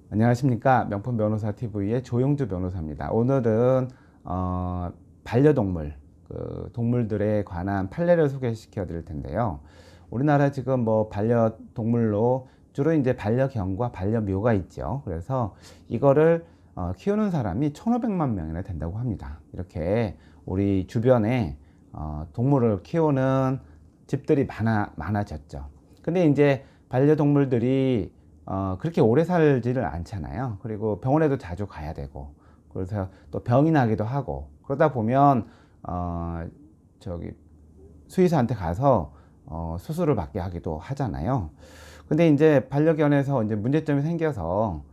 안녕하십니까. 명품 변호사 TV의 조용주 변호사입니다. 오늘은 반려동물, 동물들에 관한 판례를 소개시켜 드릴 텐데요. 우리나라 지금 뭐 반려동물로 주로 이제 반려견과 반려묘가 있죠. 그래서 이거를 키우는 사람이 1,500만 명이나 된다고 합니다. 이렇게 우리 주변에 동물을 키우는 집들이 많아졌죠. 근데 이제 반려동물들이 그렇게 오래 살지를 않잖아요. 그리고 병원에도 자주 가야 되고, 그래서 또 병이 나기도 하고, 그러다 보면, 저기, 수의사한테 가서, 수술을 받게 하기도 하잖아요. 근데 이제 반려견에서 이제 문제점이 생겨서,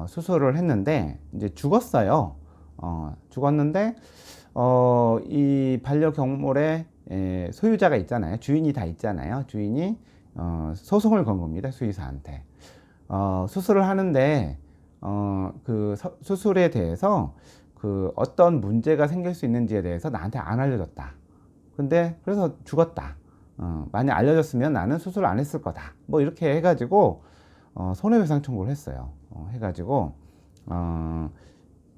수술을 했는데, 이제 죽었어요. 죽었는데, 이 반려동물의 소유자가 있잖아요. 주인이 다 있잖아요. 주인이, 소송을 건 겁니다. 수의사한테. 수술을 하는데 수술에 대해서 어떤 문제가 생길 수 있는지에 대해서 나한테 안 알려줬다. 근데 그래서 죽었다. 많이 알려줬으면 나는 수술 안 했을 거다. 뭐 이렇게 해가지고 손해배상 청구를 했어요. 해가지고 어,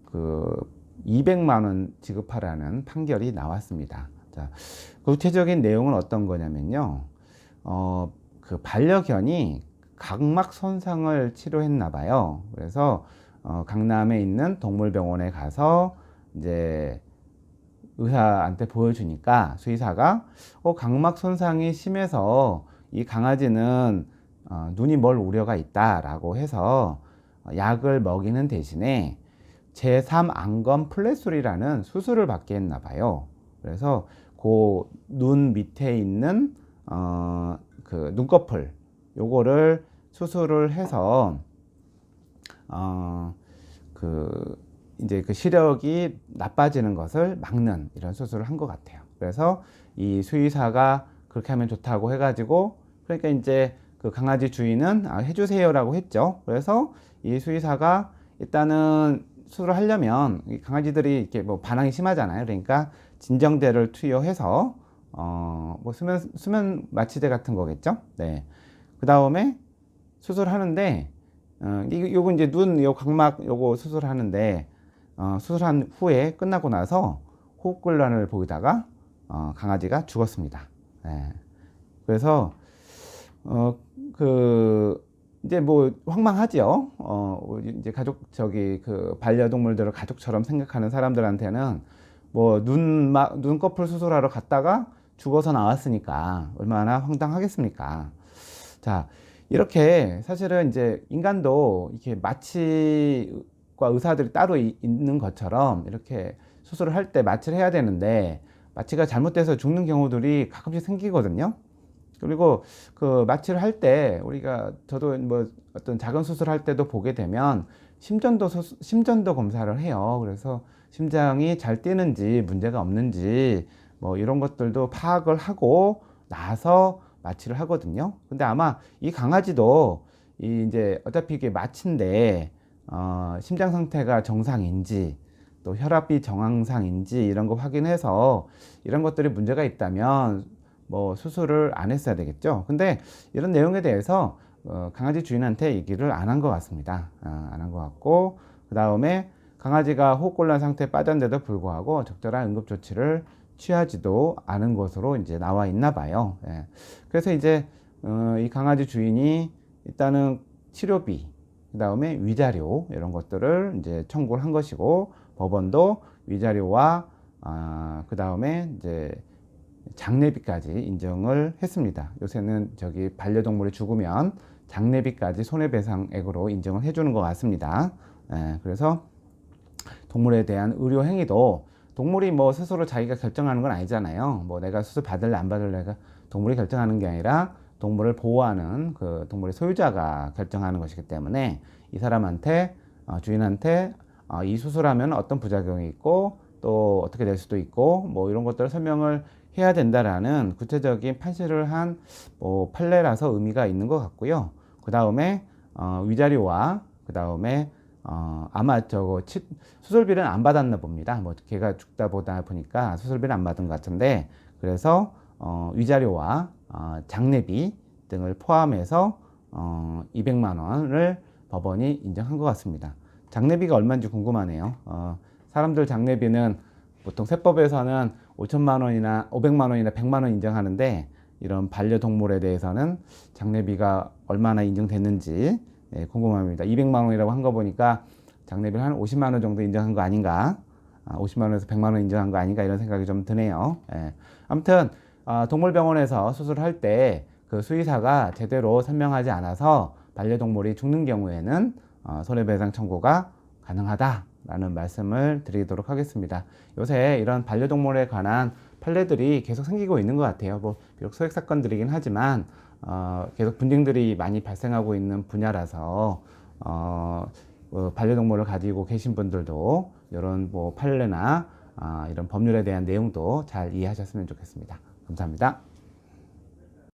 그 200만 원 지급하라는 판결이 나왔습니다. 자, 구체적인 내용은 어떤 거냐면요. 반려견이 각막 손상을 치료했나 봐요. 그래서 강남에 있는 동물병원에 가서 이제 의사한테 보여주니까 수의사가 각막 손상이 심해서 이 강아지는 눈이 멀 우려가 있다라고 해서 약을 먹이는 대신에 제3안검 플랫술이라는 수술을 받게 했나 봐요. 그래서 그 눈 밑에 있는 눈꺼풀 요거를 수술을 해서 어, 이제 시력이 나빠지는 것을 막는 이런 수술을 한 것 같아요. 그래서 이 수의사가 그렇게 하면 좋다고 해가지고 그러니까 이제 그 강아지 주인은 해주세요라고 했죠. 그래서 이 수의사가 일단은 수술을 하려면 이 강아지들이 이렇게 뭐 반항이 심하잖아요. 그러니까 진정제를 투여해서 뭐 수면 마취제 같은 거겠죠. 네. 그 다음에 수술하는데 요거 이제 요 각막 요거 수술하는데 수술한 후에 끝나고 나서 호흡곤란을 보이다가 강아지가 죽었습니다. 예. 그래서 어, 이제 뭐 황망하지요. 이제 반려동물들을 가족처럼 생각하는 사람들한테는 뭐 눈꺼풀 수술하러 갔다가 죽어서 나왔으니까 얼마나 황당하겠습니까? 자, 이렇게 사실은 이제 인간도 이렇게 마취과 의사들이 따로 있는 것처럼 이렇게 수술을 할 때 마취를 해야 되는데 마취가 잘못돼서 죽는 경우들이 가끔씩 생기거든요. 그리고 마취를 할 때 저도 뭐 어떤 작은 수술할 때도 보게 되면 심전도 검사를 해요. 그래서 심장이 잘 뛰는지 문제가 없는지 뭐 이런 것들도 파악을 하고 나서 마취를 하거든요. 근데 아마 이 강아지도 이제 어차피 이게 마취인데 심장 상태가 정상인지 또 혈압이 정상인지 이런 거 확인해서 이런 것들이 문제가 있다면 뭐 수술을 안 했어야 되겠죠. 근데 이런 내용에 대해서 강아지 주인한테 얘기를 안 한 것 같습니다. 안 한 것 같고 그 다음에 강아지가 호흡곤란 상태에 빠졌는데도 불구하고 적절한 응급조치를 취하지도 않은 것으로 이제 나와 있나 봐요. 예. 그래서 이제 이 강아지 주인이 일단은 치료비, 그 다음에 위자료 이런 것들을 이제 청구를 한 것이고 법원도 위자료와 그 다음에 이제 장례비까지 인정을 했습니다. 요새는 반려동물이 죽으면 장례비까지 손해배상액으로 인정을 해주는 것 같습니다. 예, 그래서 동물에 대한 의료 행위도 동물이 뭐 스스로 자기가 결정하는 건 아니잖아요. 뭐 내가 수술 받을래 안 받을래가 동물이 결정하는 게 아니라 동물을 보호하는 동물의 소유자가 결정하는 것이기 때문에 이 사람한테 주인한테 이 수술하면 어떤 부작용이 있고 또 어떻게 될 수도 있고 뭐 이런 것들을 설명을 해야 된다라는 구체적인 판시를 한 판례라서 의미가 있는 것 같고요. 그 다음에 위자료와 그 다음에 아마 수술비는 안 받았나 봅니다. 뭐 걔가 죽다 보다 보니까 수술비는 안 받은 것 같은데 그래서 위자료와 장례비 등을 포함해서 200만 원을 법원이 인정한 것 같습니다. 장례비가 얼마인지 궁금하네요. 사람들 장례비는 보통 세법에서는 5천만 원이나 500만 원이나 100만 원 인정하는데 이런 반려동물에 대해서는 장례비가 얼마나 인정됐는지 궁금합니다. 200만 원이라고 한 거 보니까 장례비를 한 50만 원 정도 인정한 거 아닌가? 50만 원에서 100만 원 인정한 거 아닌가 이런 생각이 좀 드네요. 아무튼 동물병원에서 수술할 때 그 수의사가 제대로 설명하지 않아서 반려동물이 죽는 경우에는 손해배상 청구가 가능하다라는 말씀을 드리도록 하겠습니다. 요새 이런 반려동물에 관한 판례들이 계속 생기고 있는 것 같아요. 뭐 비록 소액 사건들이긴 하지만 계속 분쟁들이 많이 발생하고 있는 분야라서 반려동물을 가지고 계신 분들도 이런 뭐 판례나 이런 법률에 대한 내용도 잘 이해하셨으면 좋겠습니다. 감사합니다.